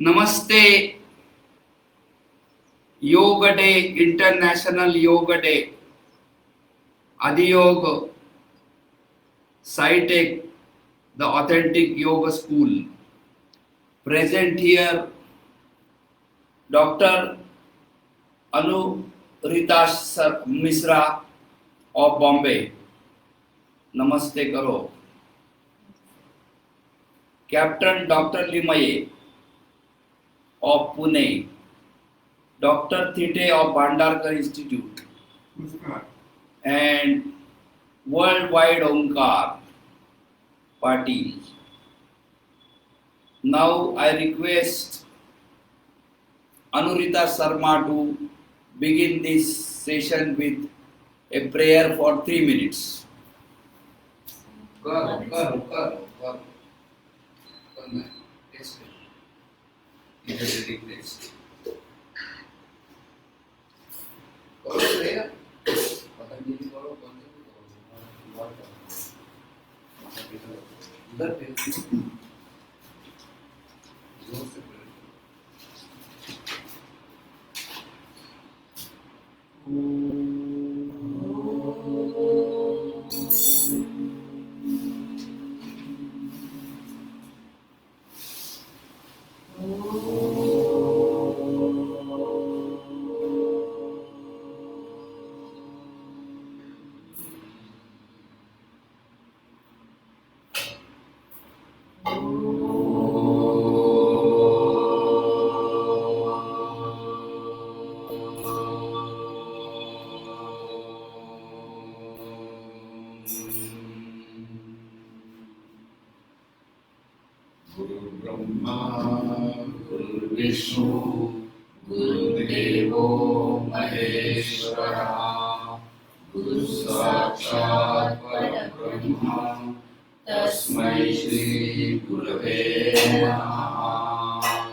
Namaste. Yoga Day, International Yoga Day. Adhiyoga, SciTech, the authentic yoga school. Present here, Dr. Anurita Misra of Bombay. Namaste karo. Captain Dr. Limaye of Pune. Dr. Thite of Bhandarkar Institute. And Worldwide Omkar Patil. Now I request Anurita Sharma to begin this session with a prayer for 3 minutes. Karo. Next. Brahma, Guru Vishnu, Guru Devo Maheshwara, Guru Sakshat Parabrahma, Tasmai Shri Gurave Namaha.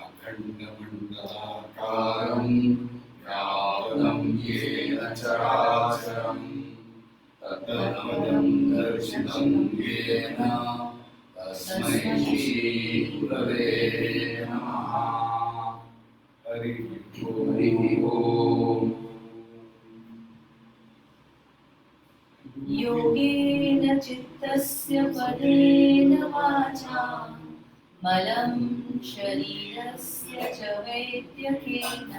Akhanda Mandalakaram, Vyaptam Yena Characharam, Tatmadam Darshitam Yena, Tasmai Shri Gurave Namaha. Hari Om. योगेन चित्तस्य पदेन वाचा मलं शरीरस्य च वैद्यकेन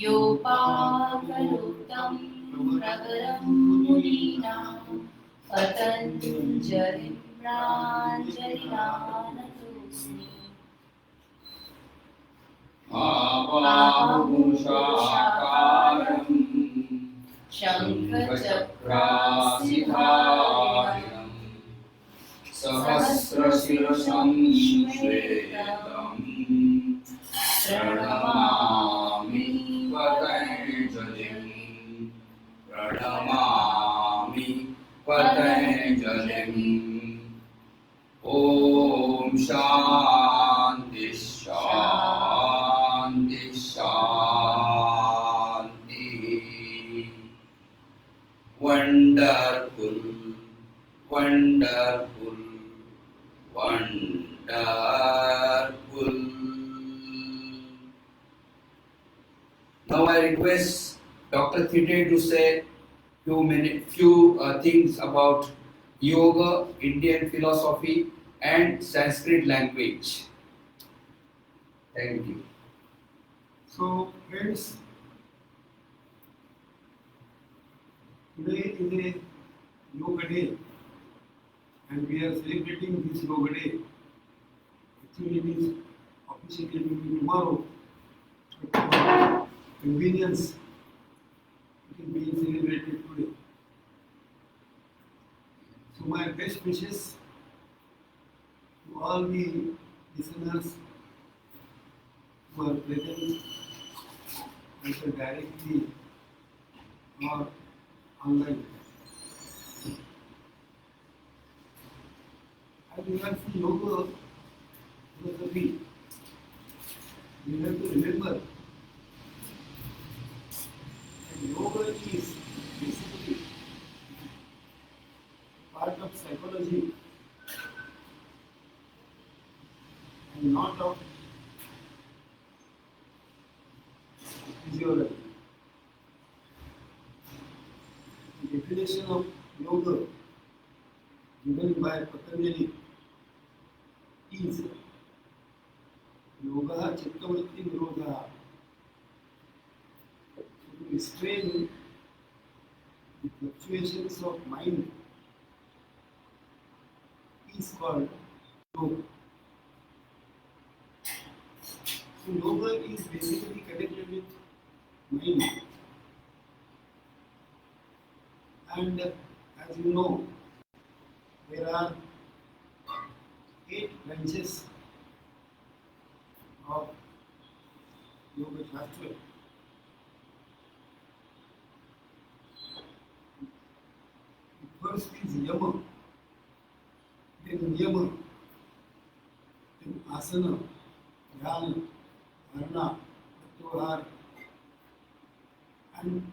योपाकरोक्तं प्रवरं मुनीनां पतञ्जलिं प्राञ्जलिनानतोऽस्मि Apamushakaram शङ्खचक्रासिधारिणं Sahasrasirasam Shvedam Pranamami Patanjalim Pranamami Patanjalim Om Shanti Shanti Shanti. Wonderful, wonderful, wonderful. Now I request Dr. Thite to say few things about yoga, Indian philosophy, and Sanskrit language. Thank you. So, friends, today is a Yoga Day, and we are celebrating this Yoga Day. Actually, it is officially will be tomorrow, but for convenience, it is being celebrated today. So, my best wishes to all the listeners who are present either directly or online. As regards to yoga philosophy, we have to remember that yoga is basically part of psychology, and not of physiology. The definition of yoga given by Patanjali is yoga chittavritti nirodha. To restrain the fluctuations of mind is called yoga. So yoga is basically connected with mind. And as you know, there are 8 branches of Yoga Shastra. The first is Yama, then Niyama, then Asana, Dhyana, Dharana, Pratyahara, and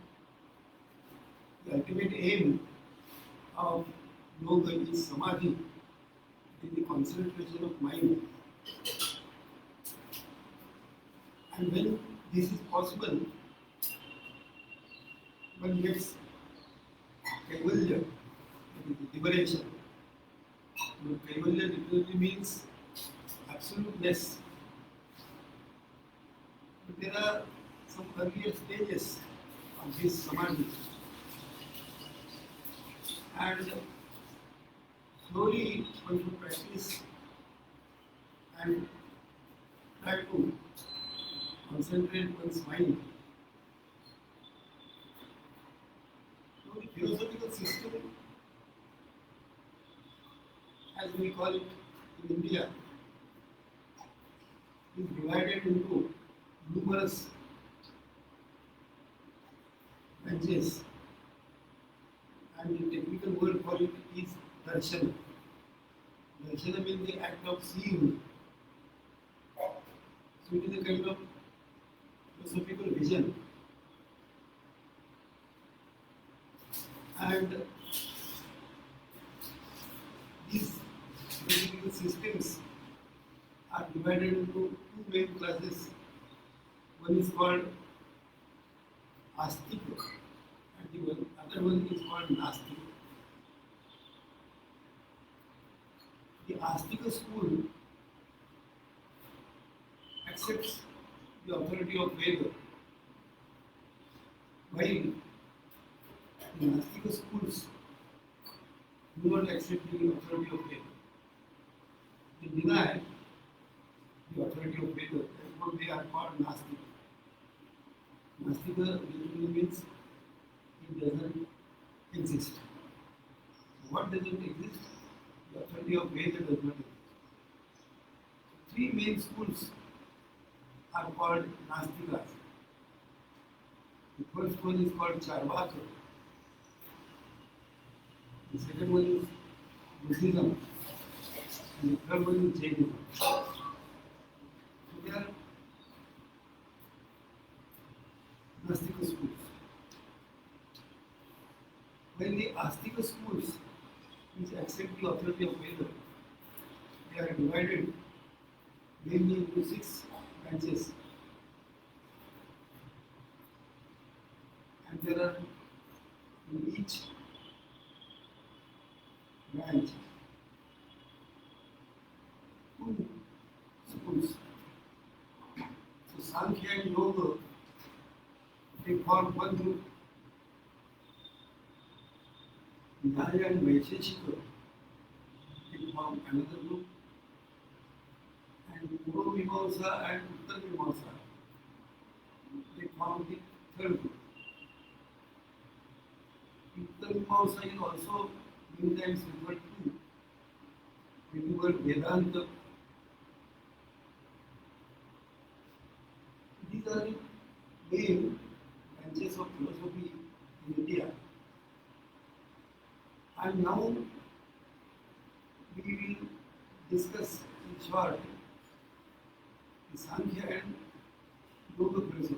the ultimate aim of yoga is samadhi, it is the concentration of mind. And when this is possible, one gets kaivalya, that is the liberation. But kaivalya literally means absoluteness. But there are some earlier stages of this samadhi. And slowly one should practice and try to concentrate one's mind. So the philosophical system, as we call it in India, is divided into numerous branches, and the technical word for it is darshana. Darshana means the act of seeing. So it is a kind of philosophical vision. And these philosophical systems are divided into 2 main classes. One is called Astika, and the other one is called Nastika. The Astika school accepts the authority of Veda, while the Nastika schools do not accept the authority of Veda. They deny the authority of Veda, therefore they are called Nastika. Nastika literally means it doesn't exist. So what doesn't exist? The authority of Veda does not exist. 3 main schools are called Nastikas. The first one is called Charvaka. The second one is Buddhism. And the third one is Jainism. So they are Nastika schools. When the Astika schools, which accept the authority of Veda, they are divided mainly into 6 branches. And there are in each branch 2 schools. So Sankhya and Yoga, they form one group. Nyaya and Vaisheshika, they form another group. And Purva Mimamsa and Uttar Mimamsa, they form the third group. Uttar Mimamsa is also many times referred to with the word Vedanta. These are the main branches of philosophy in India. And now we will discuss in short the Sankhya and Yoga philosophy.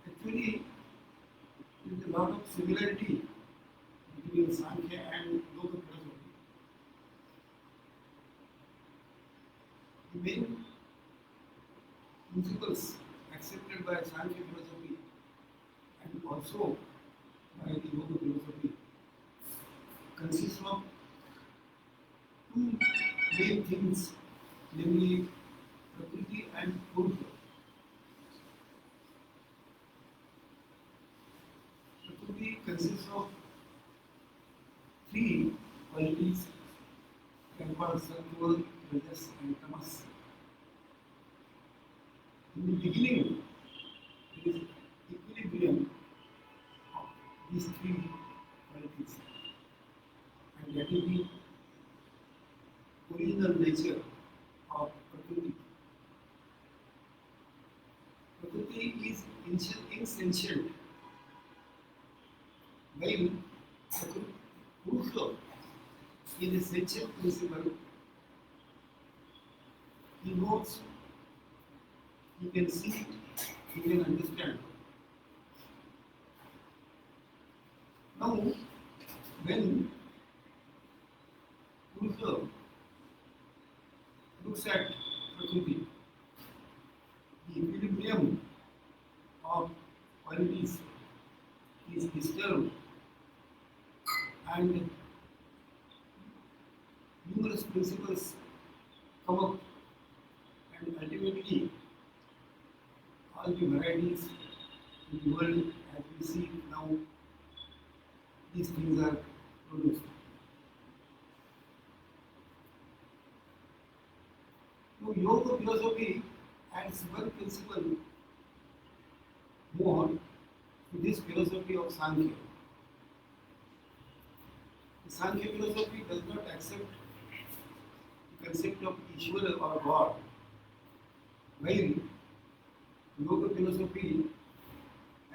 Actually, there is a lot of similarity between Sankhya and Yoga philosophy. the main principles accepted by Sankhya philosophy and also by the Yoga philosophy consist of two main things, namely Prakriti and Purusha. Prakriti consists of three qualities called Sattva, Rajas and Tamas. In the beginning, there is equilibrium of these three qualities, and that is the original nature of Prakriti. Prakriti is insentient, while Purusha is a sentient principle. He knows, he can see, he can understand. Now, when Purusha looks at Prakriti, the equilibrium of qualities is disturbed and numerous principles come up, and ultimately all the varieties in the world as we see now, these things are produced. Now, Yoga philosophy adds one principle more to this philosophy of Sankhya. The Sankhya philosophy does not accept the concept of Ishwara or God, while Yoga philosophy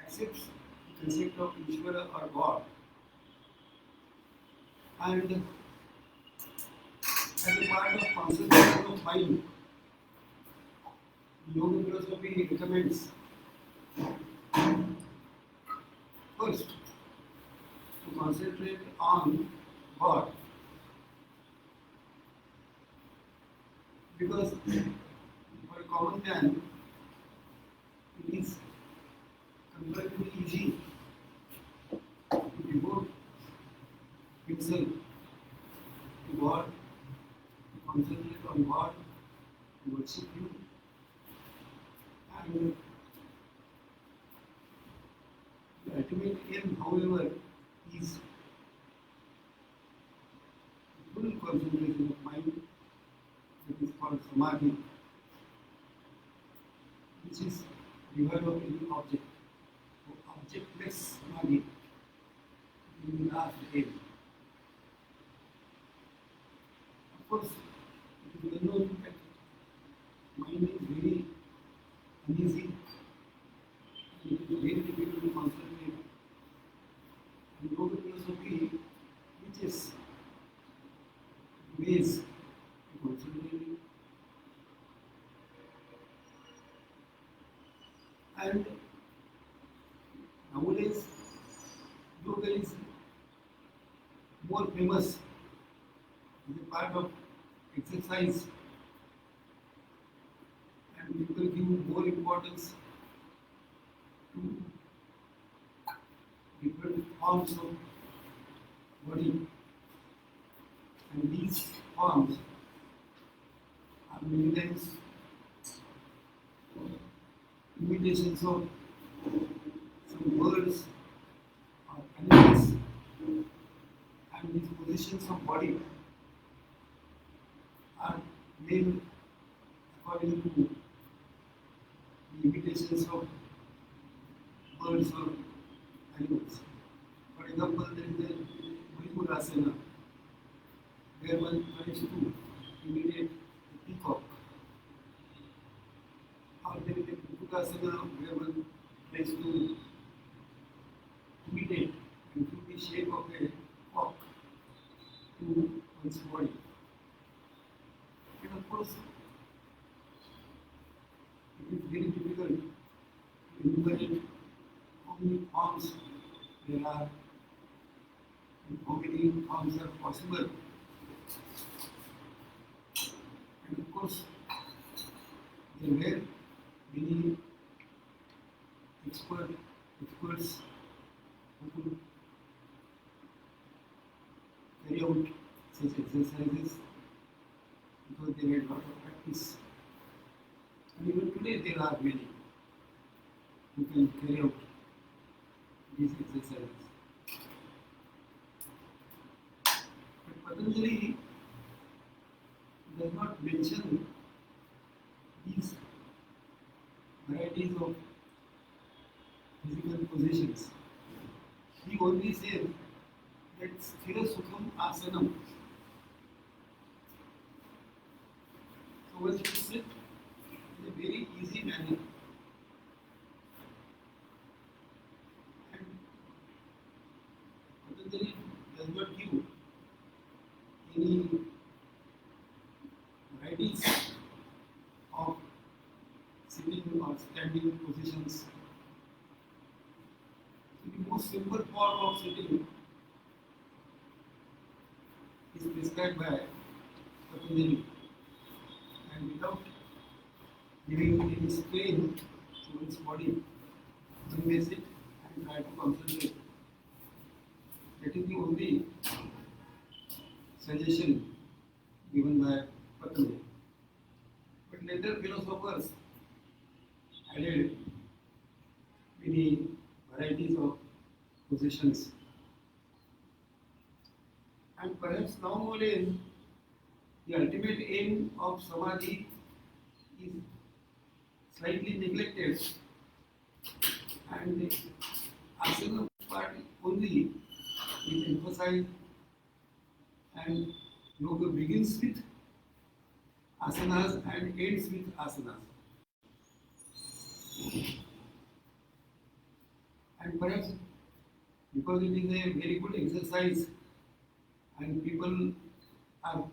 accepts the concept of Ishwara or God. And as a part of concentration of mind, Yoga philosophy recommends first to concentrate on God, because for a common man it is comparatively easy to devote himself to God, to concentrate on God, to worship Him, and the ultimate aim, however, is full concentration of mind, that is called samadhi, which is devoid of any object, or objectless samadhi in the last aim. Of course, it is well known that mind is very uneasy and it is very difficult to concentrate. And Yoga philosophy teaches ways to concentrate. And nowadays, yoga is more famous as a part of exercise, and people give more importance to different forms of body, and these forms are many times imitations of some birds or animals, and these positions of body are made according to the imitations of birds or animals. For example, there is a Mayurasana, where one tries to imitate a peacock. Or there is a Kukutasana, where one tries to imitate and give the shape of a cock to one's body. And of course, it is very difficult to enumerate how many forms there are and how many forms are possible. And of course, There were many experts who could carry out such exercises because they had lot of practice. And even today there are many who can carry out these exercises. But Patanjali does not mention these varieties of physical positions. He only says that Sthira Sukham Asanam. So one should sit in a very easy manner. And Patanjali does not give any varieties of sitting or standing positions. The most simple form of sitting is prescribed by Patanjali, and without giving any strain to one's body, one may sit and try to concentrate. That is the only suggestion given by Patanjali. But later philosophers added many varieties of positions. And perhaps nowadays the ultimate aim of samadhi is slightly neglected, and the asana part only is emphasized, and yoga begins with asanas and ends with asanas. And perhaps because it is a very good exercise and people are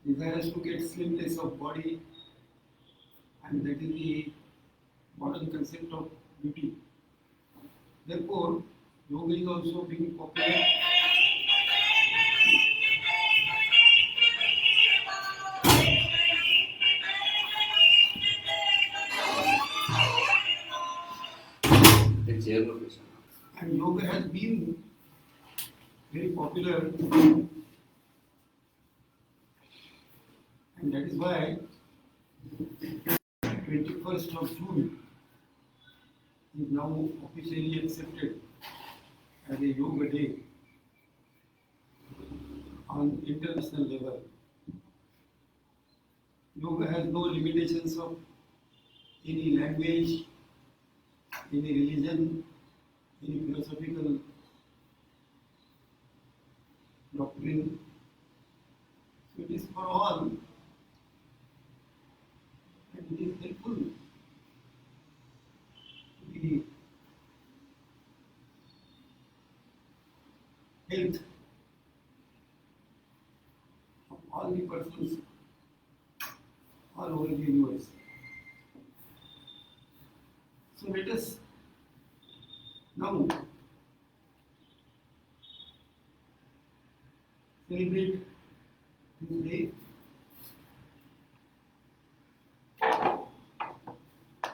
desirous to get slimness of body, and that is the modern concept of beauty. Therefore, yoga is also being popular. And yoga has been very popular, and that is why 21st of June is now officially accepted as a yoga day on international level. Yoga has no limitations of any language, any religion, any philosophical doctrine. So it is for all, and it is helpful to the health of all the persons all over the universe. So let us now celebrate this day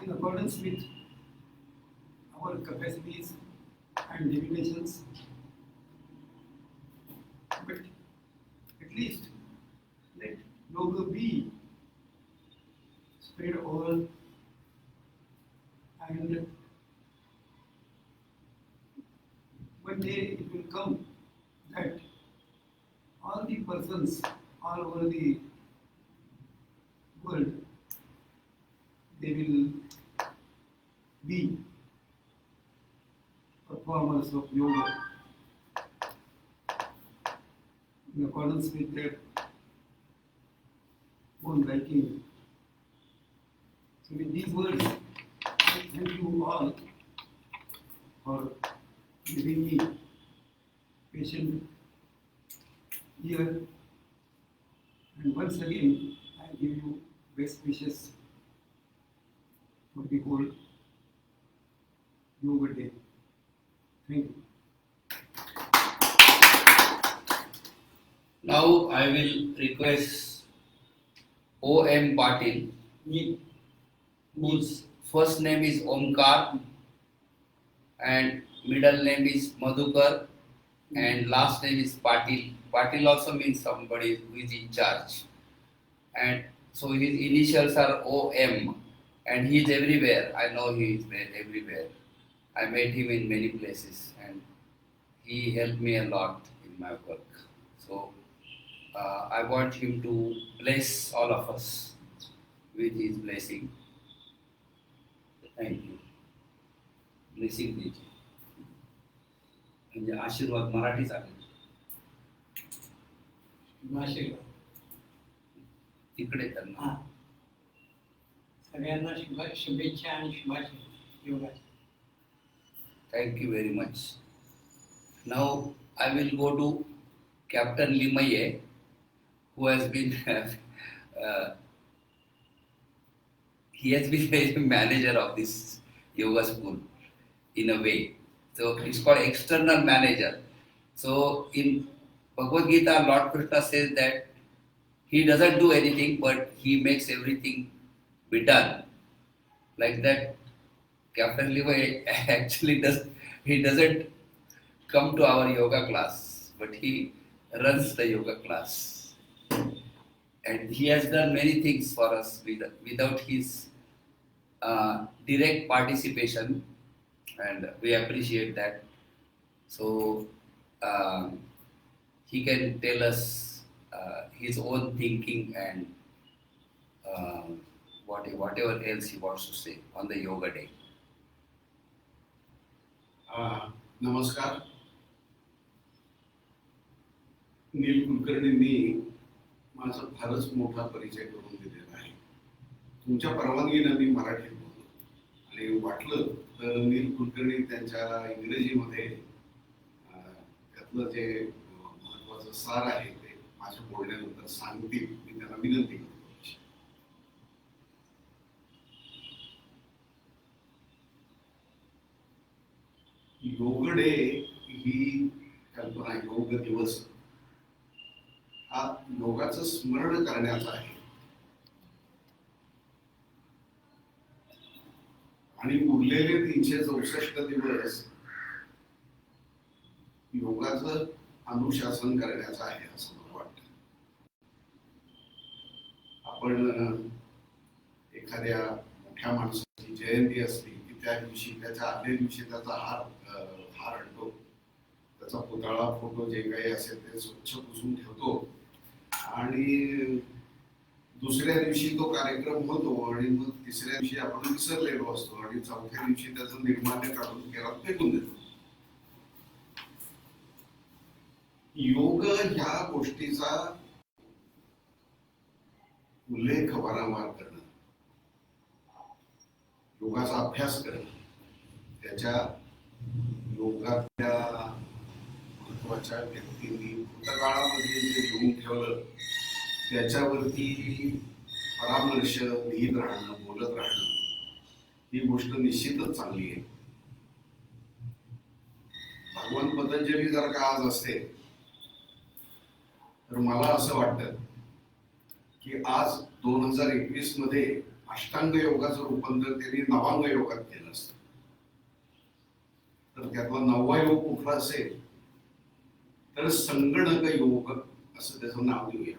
in accordance with our capacities and limitations, but at least let yoga be spread over, and one day it will come that all the persons all over the world, they will be performers of yoga in accordance with their own liking. So with these words, I thank you all for giving me patient ear, and once again I give you best wishes for the whole Yoga Day. Thank you. Now I will request O.M. Patil Neil. whose first name is Omkar and middle name is Madhukar and last name is Patil. Patil also means somebody who is in charge. And so his initials are OM and he is everywhere. I know he is everywhere. I met him in many places and he helped me a lot in my work. So I want him to bless all of us with his blessing. Thank you. Blessing दीजिए. म्हणजे आशीर्वाद मराठी चालेल. शुभाशीर्वाद. तिकडे त्यांना. हा. सगळ्यांना शुभेच्छा आणि शुभाशीर्वाद योगाच्या. Thank you very much. Now I will go to Captain Limaye, who has been he has been the manager of this yoga school in a way. So it's called external manager. So in Bhagavad Gita, Lord Krishna says that he doesn't do anything, but he makes everything be done. Like that, Captain Levi actually doesn't come to our yoga class, but he runs the yoga class. And he has done many things for us without his direct participation, and we appreciate that. So he can tell us his own thinking and whatever else he wants to say on the yoga day. नमस्कार. नील कुलकर्णींनी माझा फारच मोठा परिचय करून दिलेला आहे. तुमच्या परवानगीनं मी मराठीत बोललो आणि वाटलं तर नील कुलकर्णी त्यांच्या इंग्रजीमध्ये त्यातलं जे महत्वाचं सार आहे ते माझ्या बोलण्यानंतर सांगतील. मी त्यांना विनंती करतो. योग डे ही कल्पना, योग दिवस हा योगाचं स्मरण करण्याचा आहे आणि उरलेले 364 दिवस योगाचं अनुशासन करण्याचं आहे असं मला वाटतं. आपण एखाद्या मोठ्या माणसाची जयंती असली की त्या दिवशी त्याच्या आदल्या दिवशी त्याचा हार आणतो, त्याचा पुतळा फोटो जे काही असेल ते स्वच्छ पुसून ठेवतो आणि दुसऱ्या दिवशी तो कार्यक्रम होतो आणि मग तिसऱ्या दिवशी आपण विसरलेलो असतो आणि चौथ्या दिवशी त्याचं निर्माल्य काढून घरात फेकून देतो. योग ह्या गोष्टीचा उल्लेख वारंवार करणं, योगाचा अभ्यास करणं, त्याच्या योगातल्या महत्वाच्या व्यक्तींनी भूतकाळामध्ये जे लिहून ठेवलं त्याच्यावरती परामर्श लिहित राहणं, बोलत राहणं ही गोष्ट निश्चितच चांगली आहे. भगवान पतंजली जर का आज असते तर मला असं वाटतं की आज 2021 मध्ये अष्टांग योगाचं रूपांतर त्यांनी नवांग योगात केलं असतं. तर त्यातला 9वा योग कुठला असेल तर संगणक योग असं त्याचं नाव देऊया.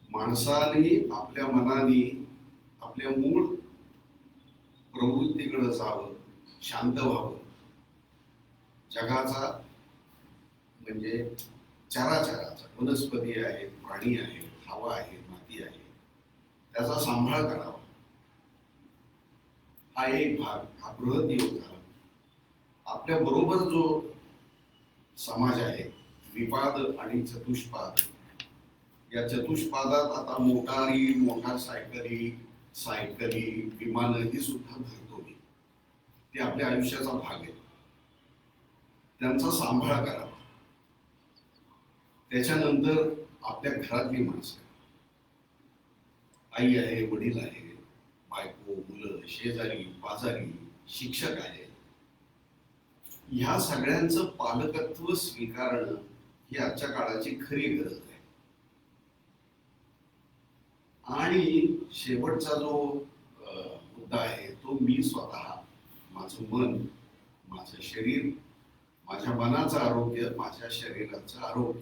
माणसाने आपल्या मनाने आपल्या मूळ प्रवृत्तीकडे जावं, शांत व्हावं. जगाचा म्हणजे चराचराचा, वनस्पती आहेत, प्राणी आहेत, हवा आहे, माती आहे, त्याचा सांभाळ करावा. हा एक भाग, हा बृहत योग झाला. आपल्या बरोबर जो समाज आहे, द्विपाद आणि चतुष्पाद, या चतुष्पादात आता मोटारी, सायकली, विमानं ही सुद्धा धरतो मी. ते आपल्या आयुष्याचा भाग आहे. त्यांचा सांभाळ करावा. त्याच्यानंतर आपल्या घरातली माणसं, आई आहे, वडील आहे, बायको, मुलं, शेजारी, पाजारी, शिक्षक आहे, ह्या सगळ्यांचं पालकत्व स्वीकारणं ही आजच्या काळाची खरी गरज आहे. आणि शेवटचा जो मुद्दा आहे तो मी स्वतः, माझं मन, माझं शरीर, माझ्या मनाचं आरोग्य, माझ्या शरीराचं आरोग्य,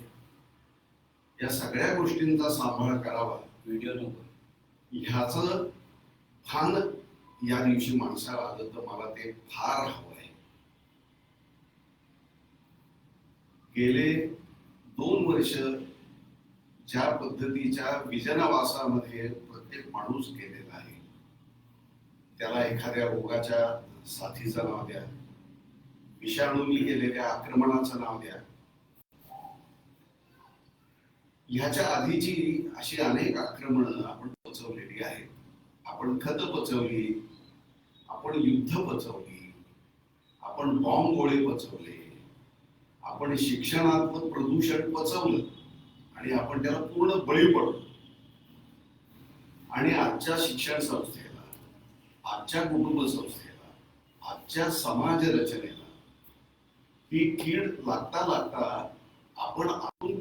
या सगळ्या गोष्टींचा सांभाळ करावा. व्हिडिओ नको. ह्याचं भान या दिवशी माणसाला आलं तर मला ते फार हवं आहे. गेले 2 वर्ष ज्या पद्धतीच्या विजनवासामध्ये प्रत्येक माणूस गेलेला आहे, त्याला एखाद्या रोगाच्या साथीचं नाव द्या, विषाणूंनी केलेल्या आक्रमणाचं नाव द्या, ह्याच्या आधीची अशी अनेक आक्रमणं आपण पचवलेली आहेत. आपण खत पचवली, आपण युद्ध पचवली, आपण बॉम्ब गोळे पचवले, आपण शिक्षणातलं प्रदूषण पचवलं आणि आपण त्याला पूर्ण बळी पडलो. आणि आजच्या शिक्षण संस्थेला, आजच्या कुटुंब संस्थेला, आजच्या समाज रचनेला ही कीड लागता लागता आपण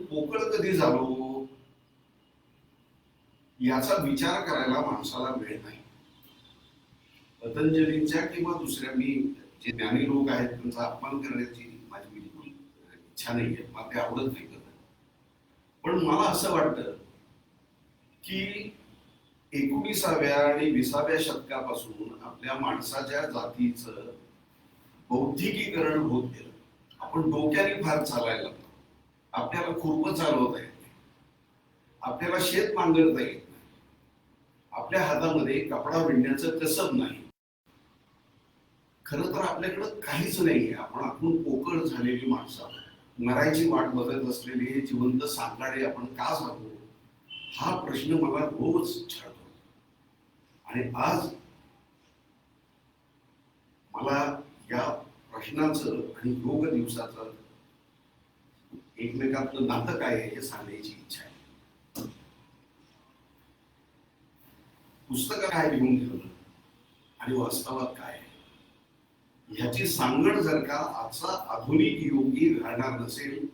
पोकळ कधी झालो याचा विचार करायला माणसाला वेळ नाही. पतंजलींच्या किंवा दुसऱ्या, मी जे ज्ञानी लोक आहेत त्यांचा अपमान करण्याची माझी बिलकुल इच्छा नाही आहे, मला ते आवडत नाही. पण मला असं वाटतं की 19व्या आणि 20व्या शतकापासून आपल्या माणसाच्या जातीचं बौद्धिकीकरण होत गेलं. आपण डोक्याने फार चालायला लागलो. आपल्याला खुरपं चालवता येत नाही, आपल्याला शेत नांगरता येत नाही, आपल्या हातामध्ये कपडा विणण्याचं कसब नाही. खरं तर आपल्याकडं काहीच नाहीये. आपण पोकळ झालेली माणसं, मरायची वाट बघत असलेले हे जिवंत सांगाडे आपण का झालो, हा प्रश्न मला रोज छळतो. आणि आज मला या प्रश्नाचं आणि योग दिवसाचं एकमेकातलं नातं काय आहे हे सांगण्याची इच्छा आहे. पुस्तकं काय लिहून ठेवलं आणि वास्तवात काय आहे ह्याची सांगड जर का आजचा आधुनिक योगी घालणार नसेल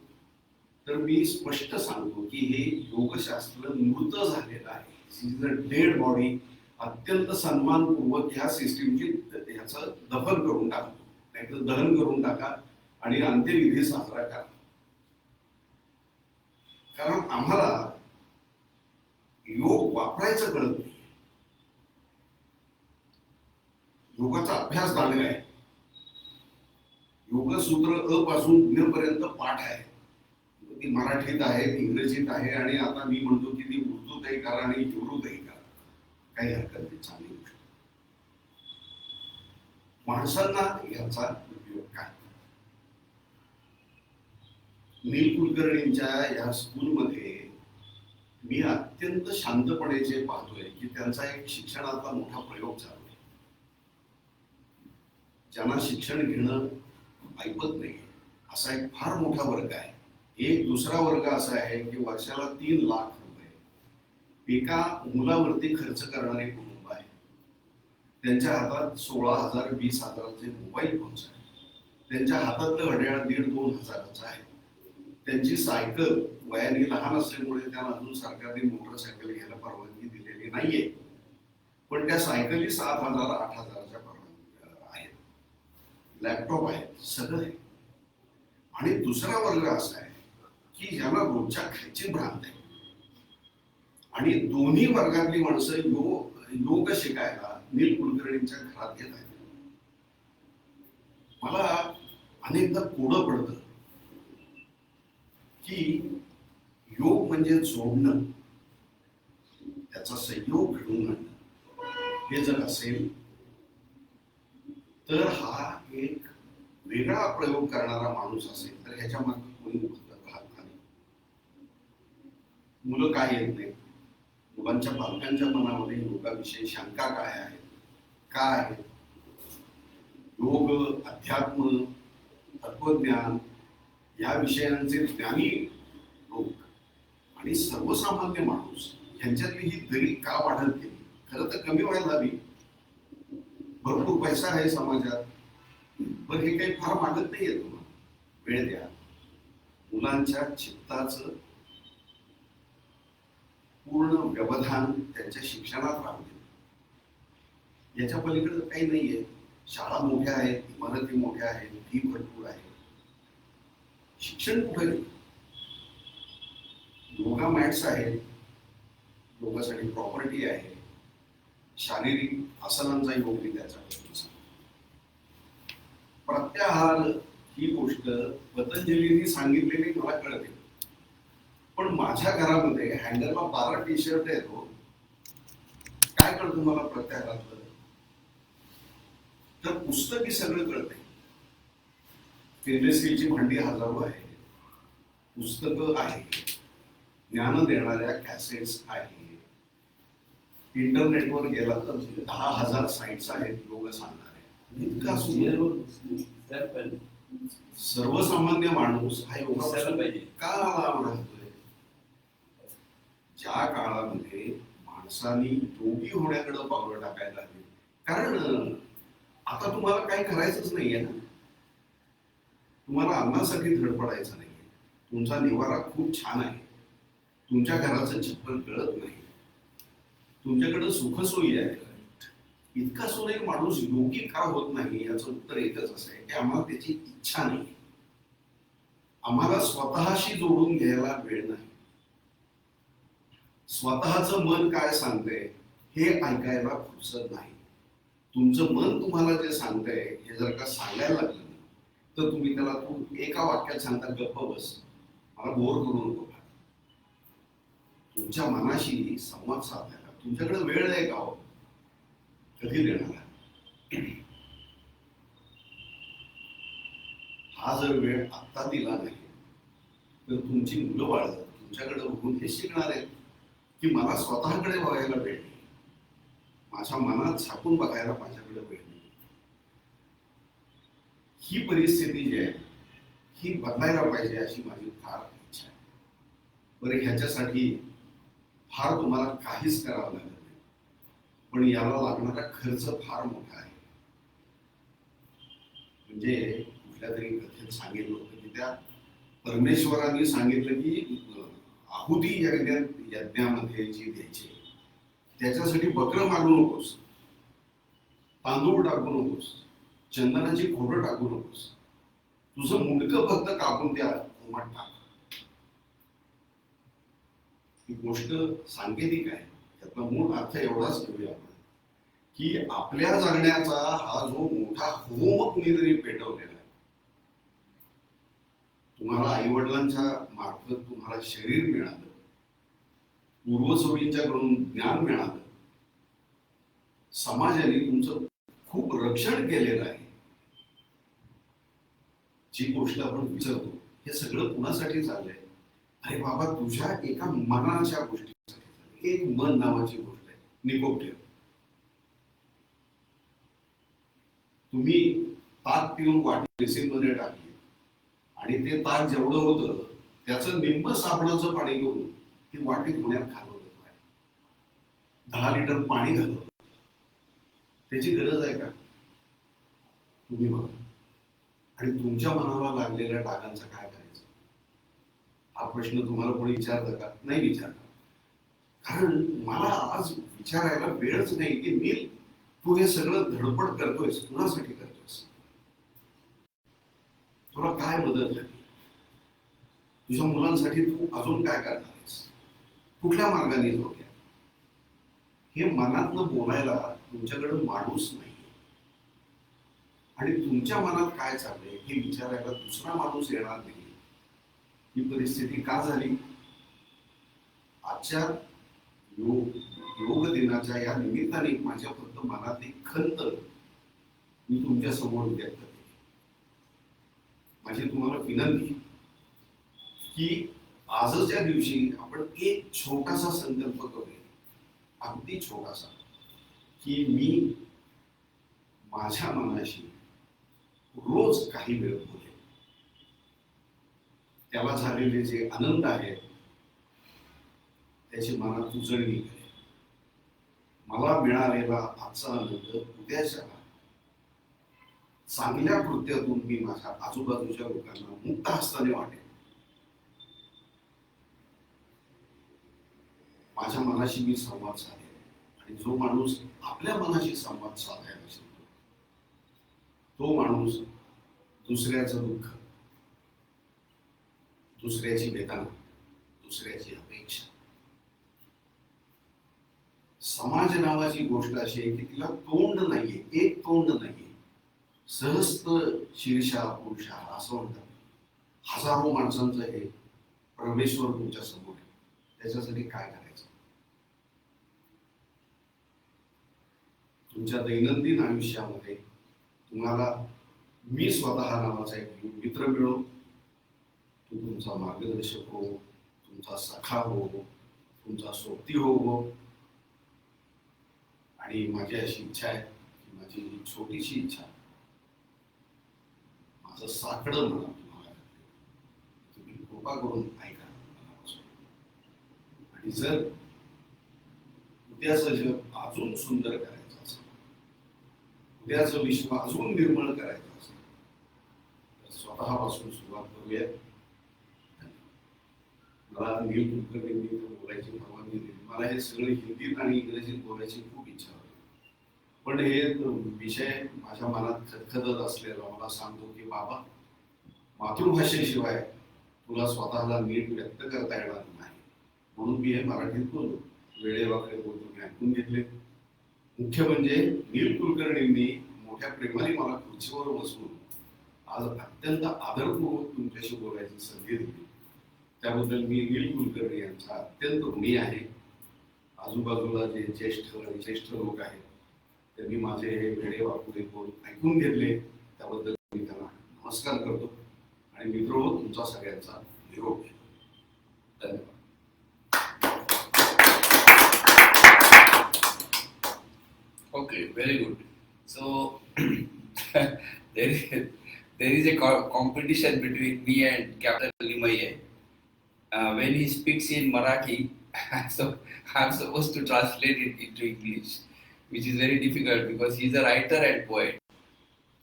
तर मी स्पष्ट सांगतो की हे योगशास्त्र मृत झालेलं आहे. Dead body. अत्यंत सन्मानपूर्वक ह्या सिस्टीमची ह्याचं दफन करून टाकतो, नाहीतर दहन करून टाका आणि अंत्यविधी साजरा करा. कारण आम्हाला योग वापरायचं कळत नाही. योगाचा अभ्यास दांडगा आहे. योगसूत्र अ पासून ज्ञ पर्यंत पाठ आहे. ती मराठीत आहे, इंग्रजीत आहे आणि आता मी म्हणतो की ती उर्दूतही करा आणि हिब्रूतही करा, काही हरकत नाही, चांगली गोष्ट. माणसांना याचा उपयोग काय? नील कुलकर्णींच्या या स्कूलमध्ये मी अत्यंत शांतपणे जे पाहतोय की त्यांचा एक शिक्षणातला मोठा प्रयोग चालू आहे. ज्यांना शिक्षण घेणं ऐकत नाही असा एक फार मोठा वर्ग आहे. एक दुसरा वर्ग असा आहे की वर्षाला 3 लाख रुपये एका मुलावरती खर्च करणारे कुटुंब आहे. त्यांच्या हातात 16,000 20,000चे मोबाईल फोन्स आहेत. त्यांच्या हातातलं घड्याळ 1,500-2 हजाराचं आहे. त्यांची सायकल वयाने लहान असल्यामुळे त्यांना अजून सरकारने मोटरसायकल घ्यायला परवानगी दिलेली नाहीये, पण त्या सायकली 7,000-8,000च्या आहेत. लॅपटॉप आहेत, सगळं आहे. आणि दुसरा वर्ग असा आहे की ज्यांना रोजच्या खायची भ्रांत आहे. आणि दोन्ही वर्गातली माणसं योग शिकायला नील कुलकर्णींच्या घरात येत आहेत. मला अनेकदा कोडं पडतं की योग म्हणजे जोडणं, त्याचा संयोग घडवून आणणं. हे जर असेल तर हा एक वेगळा प्रयोग करणारा माणूस असेल तर ह्याच्या मागे कोणी राहत नाही. मुलं काय येत नाही, मुलांच्या पालकांच्या मनामध्ये योगाविषयी शंका काय आहे, काय आहे योग, अध्यात्म, तत्वज्ञान या विषयांचे ज्ञानी लोक आणि सर्वसामान्य माणूस यांच्यातली ही दरी का वाढत गेली? खरं तर कमी व्हायला हवी. भरपूर पैसा आहे समाजात, पण हे काही फार मागत नाहीये. तुम्हाला वेळ द्या. मुलांच्या चित्ताचं पूर्ण व्यवधान त्यांच्या शिक्षणात राहू दे. याच्या पलीकडे काही नाहीये. शाळा मोठ्या आहेत, इमारती मोठ्या आहेत, फी भरपूर आहे. शिक्षण कुठे नाही. योगा मॅट्स आहेत, योगासाठी प्रॉपर्टी आहे, शारीरिक आसनांचा योग मी त्याच्याकडे प्रत्याहार ही गोष्ट पतंजलींनी सांगितलेली मला कळते. पण माझ्या घरामध्ये हँडलला 12 टी शर्ट येतो. काय कळतं मला प्रत्याहारातलं? तर पुस्तकी सगळं कळते. स्टेनलेस स्टीलची भांडी हजारो आहे, पुस्तकं आहे, ज्ञान देणाऱ्या कॅसेट्स आहे. इंटरनेटवर गेला तर 10,000 साइट्स आहेत योग सांगणारे. इतका सुंदर सर्वसामान्य माणूस हा योगा का लांब राहतोय? ज्या काळामध्ये माणसांनी योगी होण्याकडे पावलं टाकायला लागली. कारण आता तुम्हाला काय करायचंच नाहीये ना. तुम्हाला अन्नासाठी धडपडायचं नाहीये. तुमचा निवारा खूप छान आहे, तुमच्या घराचं छप्पर कळत नाही, तुमच्याकडे सुखसोयी आहे. इतका सुद्धा एक माणूस योगी का होत नाही याचं उत्तर एकच असं आहे की आम्हाला त्याची इच्छा नाही. आम्हाला स्वतःशी जोडून घ्यायला वेळ नाही. स्वतःचं मन काय सांगतंय हे ऐकायला फुरसत नाही. तुमचं मन तुम्हाला जे सांगतंय हे जर का सांगायला लागलं ना, तर तुम्ही त्याला तू एका वाक्यात सांगता गप्प बस, मला बोर करू नको. तुमच्या मनाशी संवाद साधायला तुमच्याकडे वेळ आहे का? हो, कधी देणार? हा जर वेळ आत्ता दिला नाही तर तुमची मुलं बाळ तुमच्याकडे बघून हे शिकणार आहेत की मला स्वतःकडे बघायला वेळ नाही, माझ्या मनात झाकून बघायला माझ्याकडे वेळ नाही. ही परिस्थिती जी आहे ही बदलायला पाहिजे अशी माझी फार इच्छा आहे. बरं, ह्याच्यासाठी फार तुम्हाला काहीच करावं लागत नाही, पण याला लागणारा खर्च फार मोठा आहे. म्हणजे कुठल्या तरी कथेत सांगितलं होतं की त्या परमेश्वरांनी सांगितलं की आहुती यज्ञामध्ये जी द्यायची त्याच्यासाठी बकरं मारू नकोस, तांदूळ टाकू नकोस, चंदनाची खोडं टाकू नकोस, तुझं मुंडकं फक्त कापून त्या होमात टाक. ही गोष्ट सांकेतिक आहे. त्यातला मूळ अर्थ एवढाच करूया आपण की आपल्या जगण्याचा हा जो मोठा होम कुणीतरी पेटवलेला आहे. तुम्हाला आई वडिलांच्या मार्फत तुम्हाला शरीर मिळालं, पूर्वसोयींच्याकडून ज्ञान मिळालं, समाजाने तुमचं खूप रक्षण केलेलं आहे. जी गोष्ट आपण विचारतो हे सगळं कुणासाठी चाललंय? अरे बाबा, तुझ्या एका मनाच्या गोष्टीसाठी. एक मन नावाची गोष्ट आहे, निकोप ठेव. तुम्ही ताक पिऊन वाटी बेसिनमध्ये टाकली आणि ते ताक जेवढं होतं त्याचं निम्म साबणाचं पाणी घेऊन ती वाटी धुण्यात घालवलं. 10 लिटर पाणी घालवलं. त्याची गरज आहे का? तुम्ही बघा. आणि तुमच्या मनाला लागलेल्या डागांचं काय करायचं? हा प्रश्न तुम्हाला कोणी विचारतं का? नाही विचारणार. कारण मला आज विचारायला वेळच नाही की मी तू हे सगळं धडपड करतोयस, कुणासाठी करतोयस? तुला काय मदत झाली? तुझ्या मुलांसाठी तू अजून काय करणार आहेस? कुठल्या मार्गाने जाऊया? हे मनातनं बोलायला तुमच्याकडे माणूस नाही. आणि तुमच्या मनात काय चाललंय हे विचारायला दुसरा माणूस येणार नाही. ही परिस्थिती का झाली? आजच्या योग दिनाच्या या निमित्ताने माझ्या फक्त मनात एक खंत मी तुमच्या समोर व्यक्त केली. माझी तुम्हाला विनंती की आजच्या दिवशी आपण एक छोटासा संकल्प करूया, अगदी छोटासा, की मी माझ्या मनाशी रोज काही वेळ बोलेन. त्याला झालेले जे आनंद आहेत त्याची मनात उजळणी करेल. मला मिळालेला आजचा आनंद उद्याच्या चांगल्या कृत्यातून मी माझ्या आजूबाजूच्या लोकांना मुक्त हस्ताने वाटेल. माझ्या मनाशी मी संवाद साधेल. आणि जो माणूस आपल्या मनाशी संवाद साधायला शिकतो तो माणूस दुसऱ्याचं दुःख, दुसऱ्याची वेदना, दुसऱ्याची अपेक्षा, समाज नावाची गोष्ट अशी आहे की तिला तोंड नाहीये, एक तोंड नाहीये. सहस्त्र शीर्षा पुरुषा असं म्हणतात. हजारो माणसांचं हे परमेश्वर तुमच्या समोर आहे. त्याच्यासाठी काय करायचं? तुमच्या दैनंदिन आयुष्यामध्ये तुम्हाला मी स्वतः नावाचा एक मित्र मिळो, तो तुमचा मार्गदर्शक हो, तुमचा सखा हो, तुमचा सोबती हो. आणि माझी अशी इच्छा आहे की माझी ही छोटीशी इच्छा, माझं साकडं मला तुम्हाला तुम्ही कृपा करून ऐका मनापासून. आणि जर उद्याचं जग अजून सुंदर करायचं असेल, उद्याचं विश्व अजून निर्मळ करायचं असेल तर स्वतःपासून सुरुवात करूया. मला नील कुलकर्णींनी बोलायची परवानगी दिली. मला हे सगळं हिंदीत आणि इंग्रजीत बोलायची खूप इच्छा होती, पण हे विषय माझ्या मनात खदखदत असलेला मला सांगतो की बाबा, मातृभाषेशिवाय तुला स्वतःला नीट व्यक्त करता येणार नाही. म्हणून मी हे मराठीत बोलतो, वेळेवाकडे बोलतो, मी ऐकून घेतले. मुख्य म्हणजे नील कुलकर्णींनी मोठ्या प्रेमाने मला खुर्चीवर बसवून आज अत्यंत आदरपूर्वक तुमच्याशी बोलायची संधी दिली. त्याबद्दल मी नील कुलकर्णी यांचा अत्यंत ऋणी आहे. आजूबाजूला जे ज्येष्ठ लोक आहेत त्यांनी माझे हे वेळे वाकुळे बोल ऐकून घेतले, त्याबद्दल मी त्यांना नमस्कार करतो. आणि मित्र तुमचा सगळ्यांचा निरोप घेतो. धन्यवाद. Okay, very good. So there is a competition between me and Captain Limaye. When he speaks in Marathi, so I'm supposed to translate it into English, which is very difficult because he's a writer and poet.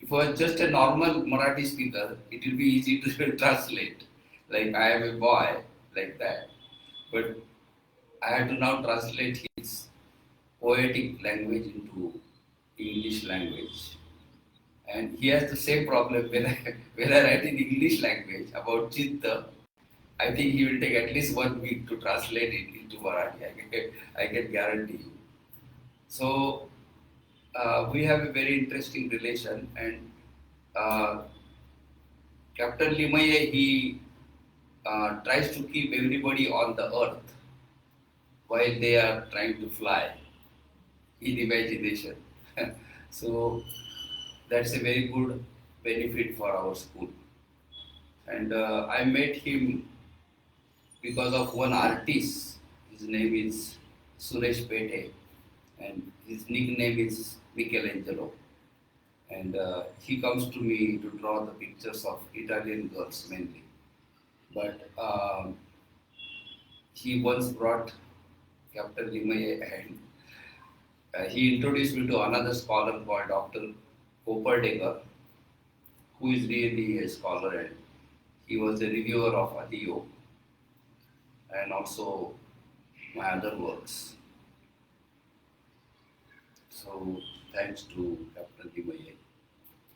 If I was just a normal Marathi speaker, it will be easy to translate, like I am a boy, like that. But I had to now translate his poetic language into English language. And he has the same problem when I write in English language about Chitta. I think he will take at least 1 week to translate it into Marathi. I can guarantee you. So we have a very interesting relation, and Captain Limaye, he tries to keep everybody on the earth while they are trying to fly in imagination. So that's a very good benefit for our school. And I met him because of one artist. His name is Suresh Pete, and his nickname is Michelangelo. And he comes to me to draw the pictures of Italian girls mainly. But he once brought Captain Limaye, and he introduced me to another scholar called Dr. Koperdeker, who is really a scholar, and he was a reviewer of Adhiyoga and also my other works. So thanks to Captain Limaye.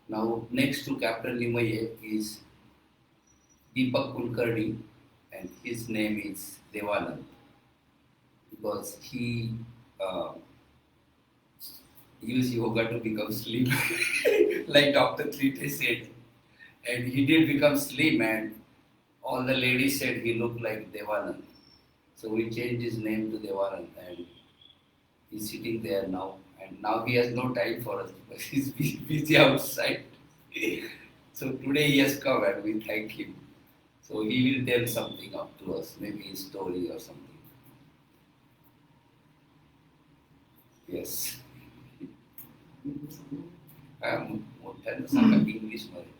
Now next to Captain Limaye is Deepak Kulkarni, and his name is Devanand, because he used yoga to become slim, like Dr. Trite said. And he did become slim, and all the ladies said he looked like Devanand. So we changed his name to Devanand, and he's sitting there now. And now he has no time for us because he's busy outside. So today he has come and we thank him. So he will tell something up to us, maybe a story or something. Yes. मोठ्यानं सांगा English मध्ये.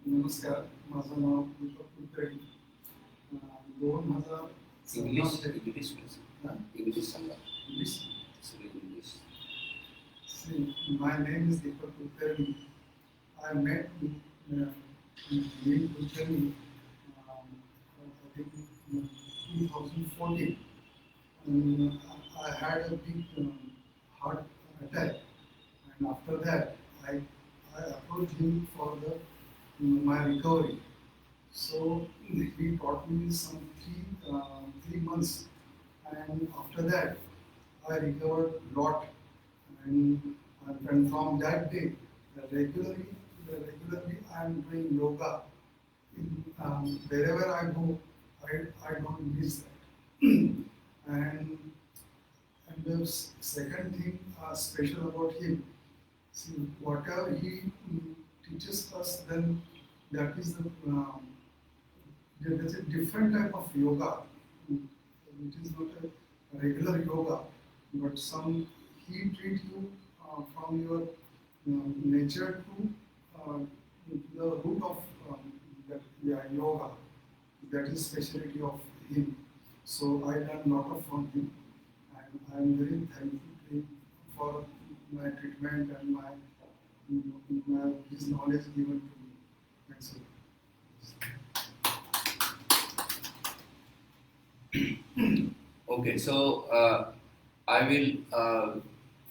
नमस्कार, माझं नाव Deepak Kulkarni. 2000 English सांगा. English. English. See, my name is Deepak Kulkarni. I met Neil Kulkarni I think in 2014 and I had a big heart attack, and after that I approached him for my recovery. So he taught me some 3 months, and after that I recovered a lot, and, and from that day regularly regularly I am doing yoga. Wherever I go, I don't miss that. and and the second thing special about him, see, whatever he teaches us, then that is there's a different type of yoga, which is not a regular yoga, but some he treat you from your nature to the root of that yoga. That is specialty of him. So I learned a lot of from him, and I am very thankful to him for my treatment and his knowledge given to me. Thanks a lot. Okay, so I will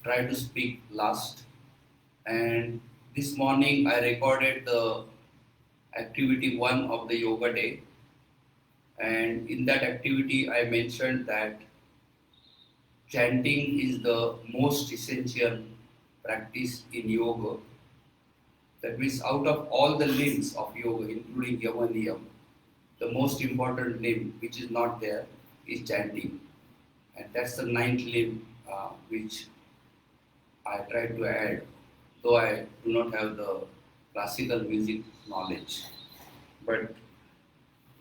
try to speak last. And this morning I recorded the activity 1 of the yoga day. And in that activity, I mentioned that chanting is the most essential practice in yoga. That means, out of all the limbs of yoga, including Yama Niyam, the most important limb which is not there is chanting. And that's the ninth limb which I try to add, though I do not have the classical music knowledge. But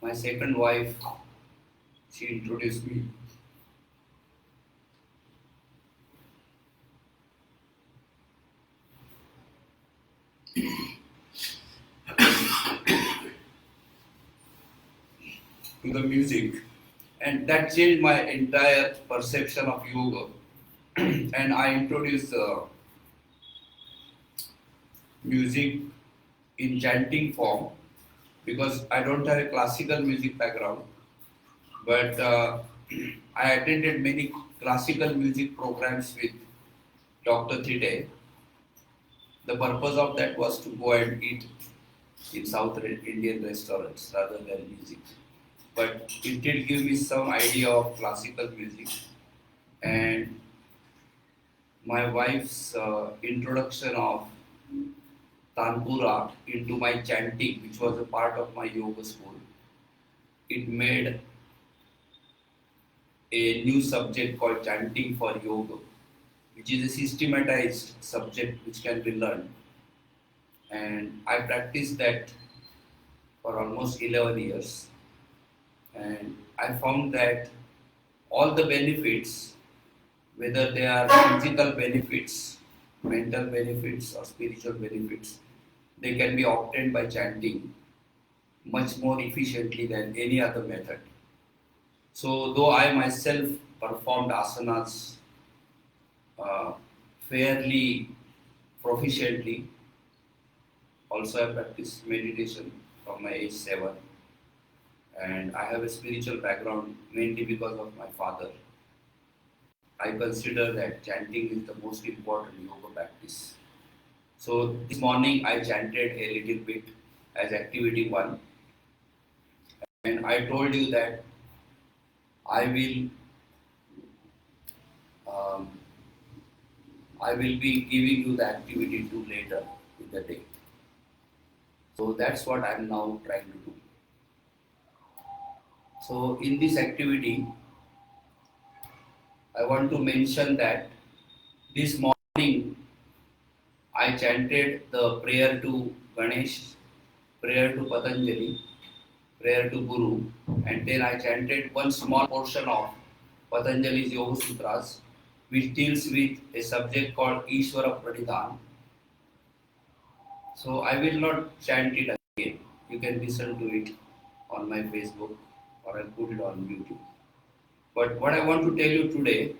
my second wife, she introduced me to the music, and that changed my entire perception of yoga. And I introduced music in chanting form because I don't have a classical music background, but I attended many classical music programs with Dr. Thide. The purpose of that was to go and eat in South Indian restaurants rather than music. But it did give me some idea of classical music, and my wife's introduction of Tanpura into my chanting, which was a part of my yoga school, it made a new subject called chanting for yoga, which is a systematized subject which can be learned. And I practiced that for almost 11 years. And I found that all the benefits, whether they are physical benefits, mental benefits, or spiritual benefits, they can be obtained by chanting much more efficiently than any other method. So, though I myself performed asanas fairly proficiently, also I practice meditation from my age 7, and I have a spiritual background mainly because of my father. I consider that chanting is the most important yoga practice. So this morning I chanted a little bit as activity 1, and I told you that I will um, I will be giving you the activity 2 later in the day. So that's what I'm now trying to do. So in this activity, I want to mention that this morning I chanted the prayer to Ganesh, prayer to Patanjali, prayer to Guru, and then I chanted one small portion of Patanjali's Yoga Sutras, which deals with a subject called Ishwarapranidhan. So I will not chant it again. You can listen to it on my Facebook, or I'll put it on YouTube. But what I want to tell you today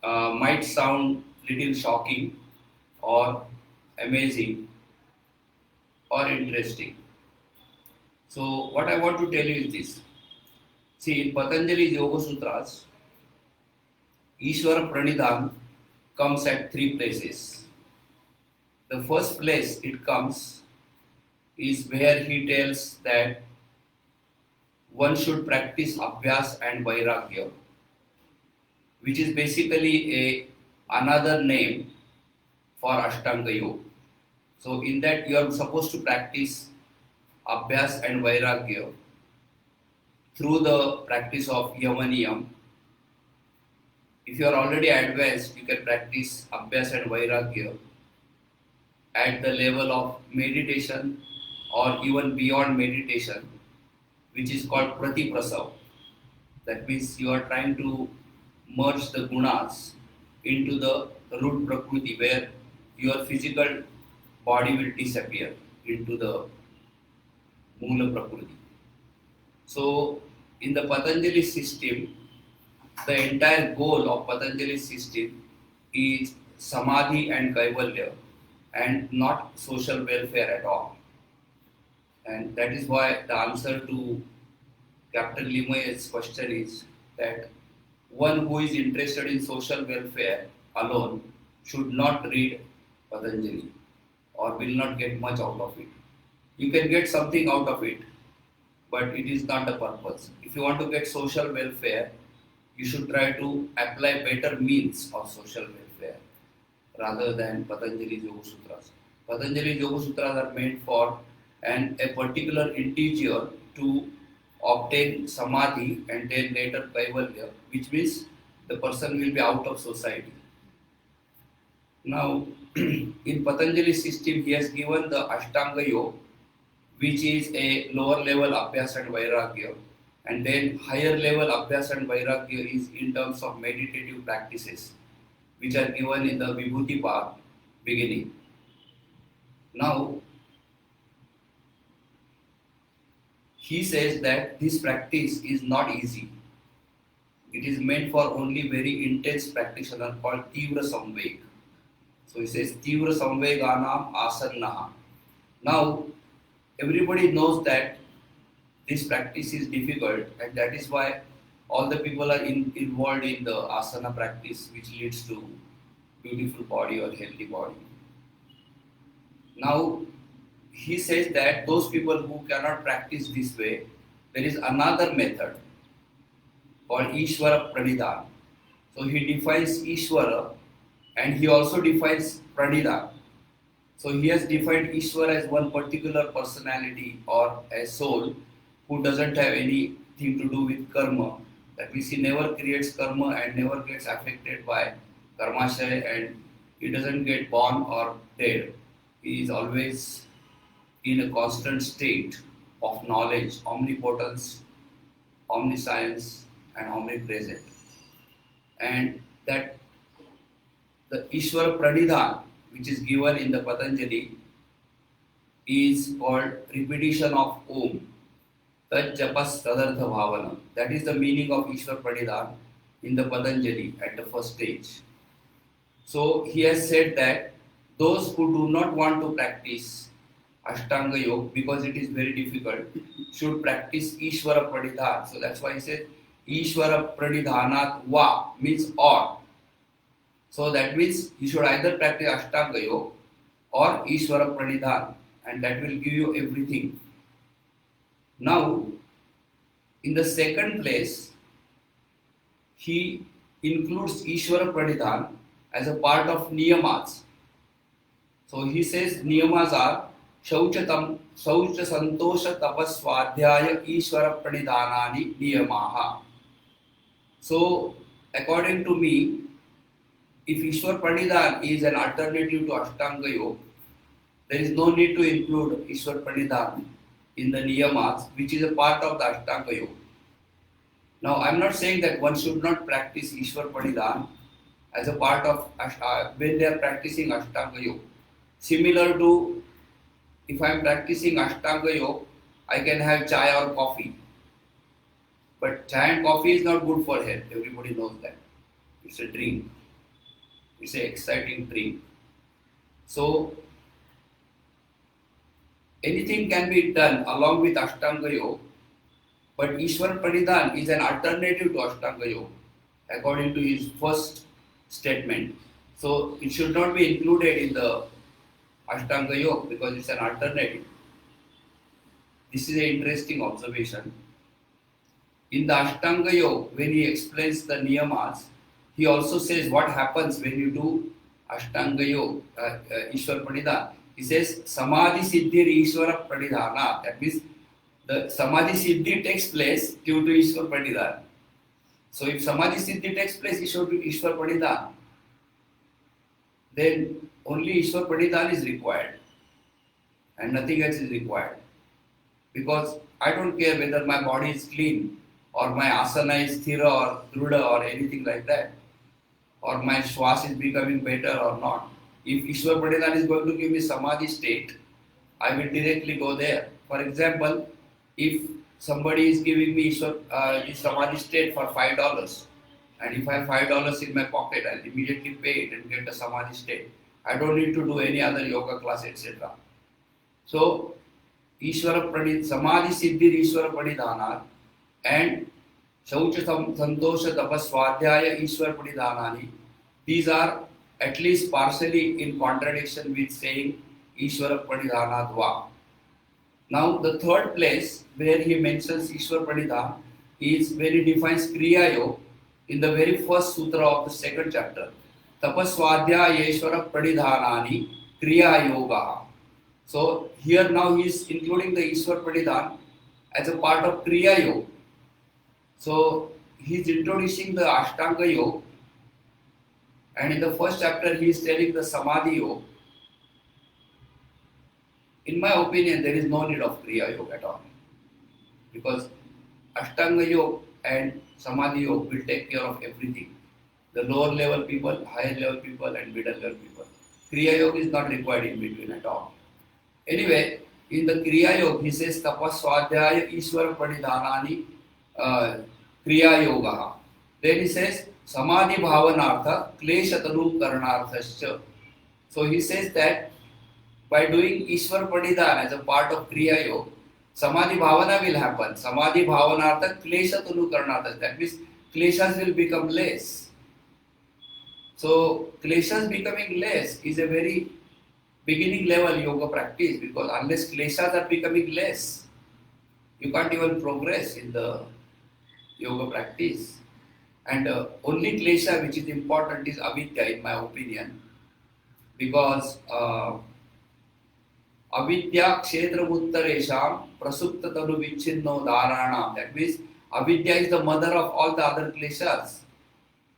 might sound little shocking or amazing or interesting. So what I want to tell you is this. See, in Patanjali's Yoga Sutras, Ishwarapranidhan comes at three places. The first place it comes is where he tells that one should practice abhyas and vairagya, which is basically another name for Ashtanga Yoga. So in that you are supposed to practice abhyas and vairagya through the practice of yamaniyam. If you are already advanced, you can practice abhyas and vairagya at the level of meditation or even beyond meditation, which is called pratiprasav. That means you are trying to merge the gunas into the root prakriti where your physical body will disappear into the Mula Prakriti. So, in the Patanjali system, the entire goal of Patanjali system is samadhi and kaivalya and not social welfare at all. And that is why the answer to Captain Limay's question is that one who is interested in social welfare alone should not read Patanjali or will not get much out of it. You can get something out of it, but it is not the purpose. If you want to get social welfare, you should try to apply better means of social welfare rather than Patanjali's Yoga Sutras. Patanjali's Yoga Sutras are meant for a particular individual to obtain samadhi and then later kaivalya, which means the person will be out of society. Now, in Patanjali's system, he has given the Ashtanga Yoga, which is a lower level abhyas and vairagya, and then higher level abhyas and vairagya is in terms of meditative practices, which are given in the Vibhuti part beginning. Now, he says that this practice is not easy. It is meant for only very intense practitioner called Tivra Samveg. So he says Tivra Samveganam Asannaha. Now, everybody knows that this practice is difficult, and that is why all the people are involved in the asana practice, which leads to beautiful body or healthy body. Now, he says that those people who cannot practice this way, there is another method called Ishwarapranidhan. So he defines Ishwara and he also defines Pranidhan. So he has defined Ishwara as one particular personality or a soul who doesn't have anything to do with karma. That means he never creates karma and never gets affected by karmashaya, and he doesn't get born or dead. He is always in a constant state of knowledge, omnipotence, omniscience, and omnipresent. And that the Ishwara Pranidhan, which is given in the Patanjali, is called repetition of Om. Tat japas tadartha bhavana. That is the meaning of Ishwara Pranidhan in the Patanjali at the first stage. So he has said that those who do not want to practice Ashtanga Yoga because it is very difficult should practice Ishwara Pranidhan. So that's why he said Ishwara Pranidhanat Va means or. So that means you should either practice Ashtanga Yoga or Ishwara Pranidhan, and that will give you everything. Now, in the second place, he includes Ishwara Pranidhan as a part of niyamas. So he says niyamas are Shaucha Santosha Tapas Swadhyaya Ishwara Pranidhanani Niyamaha. So, according to me, if Ishwar Pranidhan is an alternative to Ashtanga Yoga, there is no need to include Ishwar Pranidhan in the niyamas, which is a part of the Ashtanga Yoga. Now, I am not saying that one should not practice Ishwar Pranidhan as a part of when they are practicing Ashtanga Yoga. Similar to if I am practicing Ashtanga Yoga, I can have chai or coffee. But chai and coffee is not good for health. Everybody knows that. It's a drink. It's an exciting drink. So, anything can be done along with Ashtanga Yoga, but Ishwar Pranidhan is an alternative to Ashtanga Yoga. according to his first statement. So it should not be included in the Ashtanga Yoga because it's an alternative. This is an interesting observation. In the Ashtanga Yoga, when he explains the niyamas, he also says what happens when you do Ashtanga Yoga, Ishwarapranidhan. He says Samadhi Siddhir Ishwarapranidhana. That means the Samadhi Siddhi takes place due to Ishwarapranidhan. So if Samadhi Siddhi takes place Ishwarapranidhan, then only Ishwarapranidhan is required and nothing else is required. Because I don't care whether my body is clean or my asana is sthira or druda or anything like that, or my shwas is becoming better or not. If Ishwar Pradhan is going to give me samadhi state, I will directly go there. For example, if somebody is giving me this samadhi state for $5, and if I have $5 in my pocket, I'll immediately pay it and get the samadhi state. I don't need to do any other yoga class, etc. So, Samadhi Siddhir Ishwara Pradhana and Shaucha Santosha Tapas Swadhyaya Ishwara Pradhanani, these are at least partially in contradiction with saying Ishwara Pradhana Dva. Now, the third place where he mentions Ishwara Pradhan is when he defines Kriya Yoga in the very first sutra of the second chapter. Tapaswadhyaya Ishwara Pradhanani Kriya Yoga. So here now he is including the Ishwar Pradhan as a part of Kriya Yoga. So he is introducing the Ashtanga Yoga, and in the first chapter he is telling the Samadhi Yoga. In my opinion, there is no need of Kriya Yoga at all, because Ashtanga Yoga and Samadhi Yoga will take care of everything. The lower level people, higher level people, and middle level people. Kriya Yoga is not required in between at all. Anyway, in the Kriya Yoga, he says Tapaswadhyaya Ishwara Pradhanani Kriya Yoga. Then he says Samadhi Bhavanartha Kleshatanu Karanarthascha. So he says that by doing Ishwar Pradhan as a part of Kriya Yoga, Samadhi Bhavana will happen. Samadhi Bhavanartha Kleshatanu Karanarthascha. That means kleshas will become less. So kleshas becoming less is a very beginning level yoga practice, because unless kleshas are becoming less, you can't even progress in the yoga practice. And only klesha which is important is avidya, in my opinion, because avidya kshetra uttaresham prasupta tanu vicchinno dharanam. That means avidya is the mother of all the other kleshas.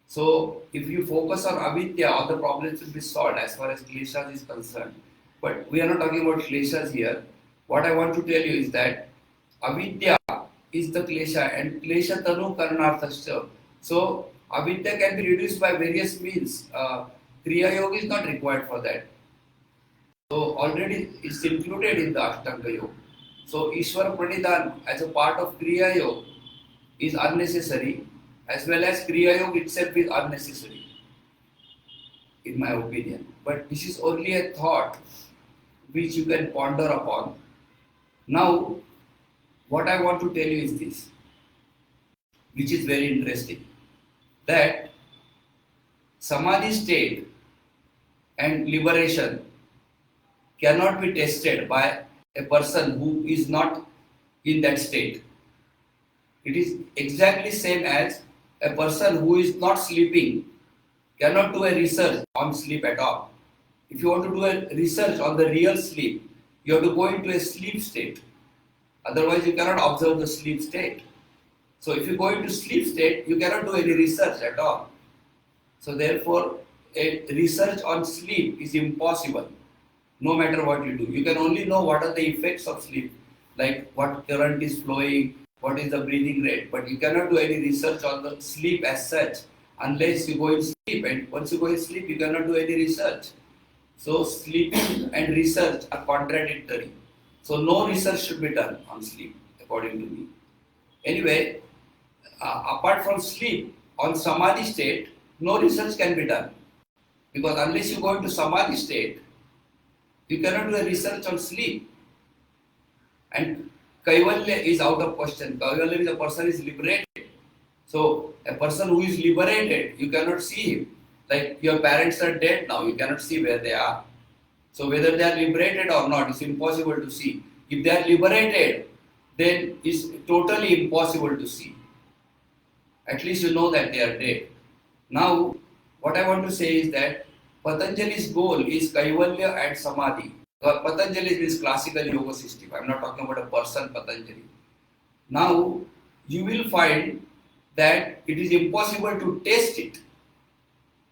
So if you focus on avidya, all the problems will be solved as far as kleshas is concerned. But we are not talking about kleshas here. What I want to tell you is that avidya is the klesha, and klesha tanu karanarthascha. So avidya can be reduced by various means. Kriya Yoga is not required for that. So already it's included in the Ashtanga Yoga. So Ishwara Pranidhan as a part of Kriya Yoga is unnecessary, as well as Kriya Yoga itself is unnecessary, in my opinion. But this is only a thought which you can ponder upon. Now, what I want to tell you is this, which is very interesting, that Samadhi state and liberation cannot be tested by a person who is not in that state. It is exactly same as a person who is not sleeping cannot do a research on sleep at all. If you want to do a research on the real sleep, you have to go into a sleep state. Otherwise, you cannot observe the sleep state. So if you go into sleep state, you cannot do any research at all. So therefore, a research on sleep is impossible, no matter what you do. You can only know what are the effects of sleep, like what current is flowing, what is the breathing rate, but you cannot do any research on the sleep as such unless you go in sleep, and once you go in sleep, you cannot do any research. So sleeping and research are contradictory. So no research should be done on sleep, according to me. Anyway, apart from sleep, on samadhi state, no research can be done, because unless you go into samadhi state, you cannot do a research on sleep. And Kaivalya is out of question. Kaivalya means a person is liberated. So a person who is liberated, you cannot see him. Like your parents are dead now, you cannot see where they are. So whether they are liberated or not, it's impossible to see. If they are liberated, then it's totally impossible to see. At least you know that they are dead. Now, what I want to say is that Patanjali's goal is Kaivalya and Samadhi. Patanjali is classical yoga system. I'm not talking about a person, Patanjali. Now, you will find that it is impossible to taste it.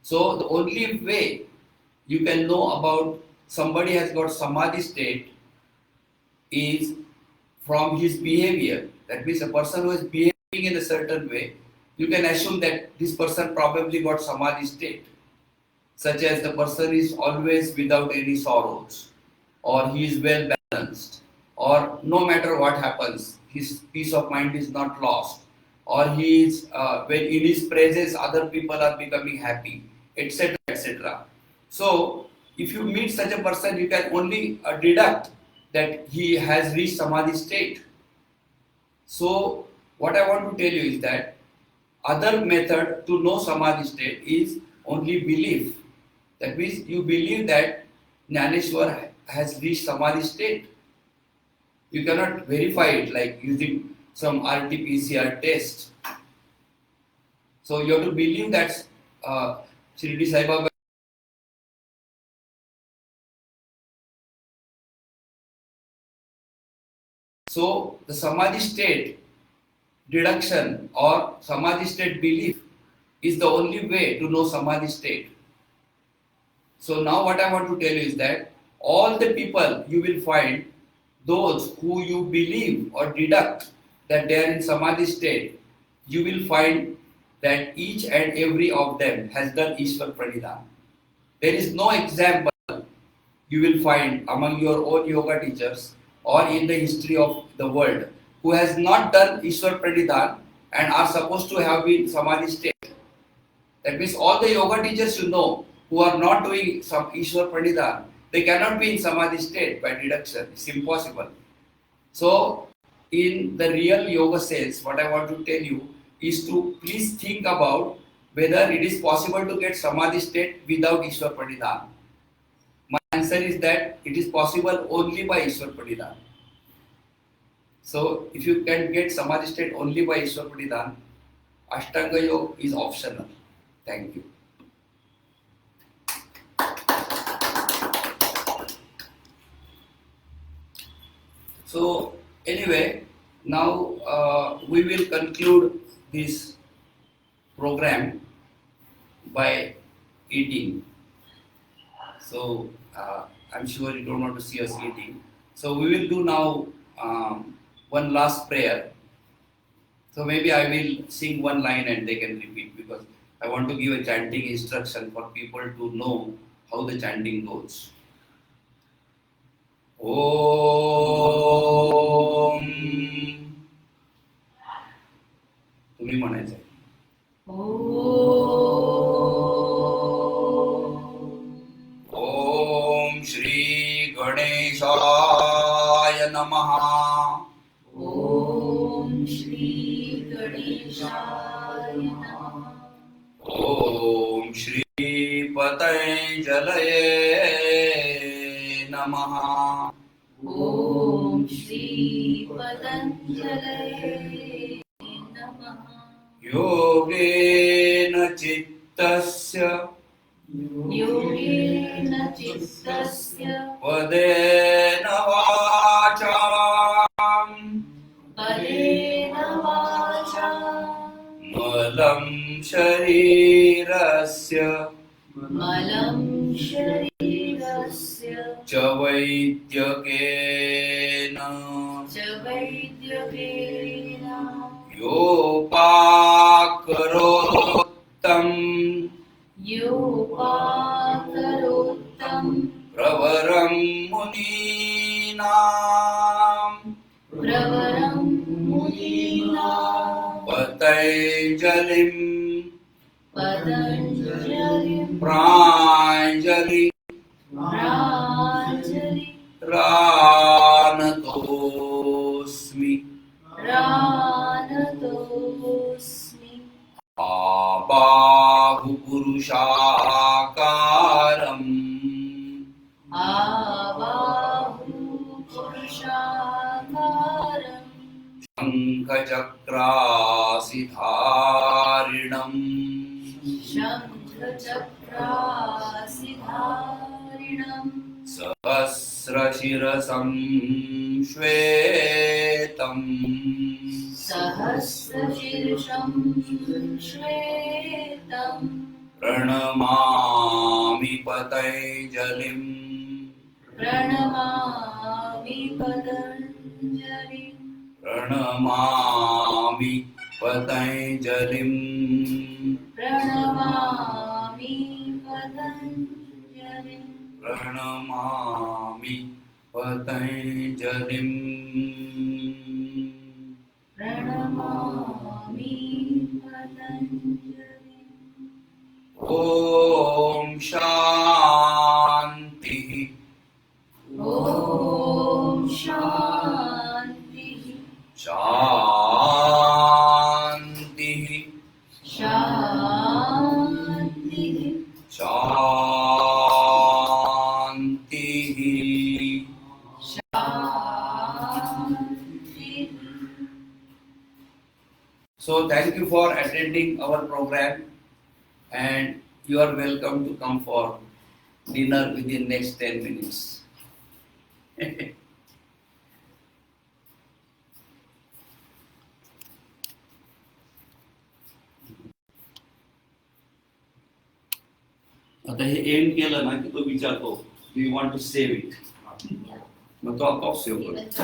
So, the only way you can know about somebody has got Samadhi state is from his behavior. That means a person who is behaving in a certain way, you can assume that this person probably got Samadhi state. Such as the person is always without any sorrows, or he is well balanced, or no matter what happens, his peace of mind is not lost, or he is when in his presence other people are becoming happy, etc. etc. So, if you meet such a person, you can only deduct that he has reached Samadhi state. So, what I want to tell you is that other method to know Samadhi state is only belief. That means you believe that Jnaneshwar has reached Samadhi state. You cannot verify it like using some RT-PCR test. So you have to believe that Shirdi Sai Baba. So the Samadhi state deduction or Samadhi state belief is the only way to know Samadhi state. So now what I want to tell you is that all the people you will find, those who you believe or deduct that they are in Samadhi state, you will find that each and every of them has done Ishwarapranidhan. There is no example you will find among your own yoga teachers or in the history of the world who has not done Ishwarapranidhan and are supposed to have been Samadhi state. That means all the yoga teachers you know who are not doing some Ishwarapranidhan, they cannot be in Samadhi state by deduction. It's impossible. So, in the real yoga sense, what I want to tell you is to please think about whether it is possible to get Samadhi state without Ishwarapranidhan. My answer is that it is possible only by Ishwarapranidhan. So, if you can get Samadhi state only by Ishwarapranidhan, Ashtanga Yoga is optional. Thank you. So anyway, now we will conclude this program by eating. So I'm sure you don't want to see us eating. So we will do now one last prayer. So maybe I will sing one line and they can repeat because I want to give a chanting instruction for people to know how the chanting goes. ओम तुम्ही म्हणायचं ओम श्री गणेशाय नमः ओम श्री गणेशाय नमः ओम श्री पतंजलये नमः ओम श्री पतंजलये नमः योगेन चित्तस्य योगेन चित्तस्य पदेन वाचां पदेन वाचा मलं शरीरस्य मलं शरीरस्य च वैद्यकेन च वैद्यकेन योपाकरोत्तं योपाकरोत्तं प्रवरं मुनीनां प्रवरं मुनीनां पतञ्जलिं पतञ्जलिं प्राञ्जलि प्राञ्जलि प्राणतोऽस्मि प्राणतोऽस्मि पुरुषाकारम् आबाहुपुरुषाकारम् शङ्खचक्रासिधारिणम् शङ्खचक्रासिधारिणम् सहस्रशिरसं श्वेतम् सहस्रशीर्षं श्वेतम् प्रणमामि पतञ्जलिम् प्रणमामि पतञ्जलिम् प्रणमामि पतञ्जलिम् प्रणमामि पतञ्जलिम् प्रणमामि पतञ्जलिम् प्रणमामि पतञ्जलिम् ॐ शान्तिः ॐ शान्तिः शान्तिः शान्तिः शान्तिः शान्तिः So thank you for attending our program, and you are welcome to come for dinner within next 10 minutes. आता हे एंड केलं ना की तो विचारतो do you want to save it मग तो आपोआप सेव्ह करतो.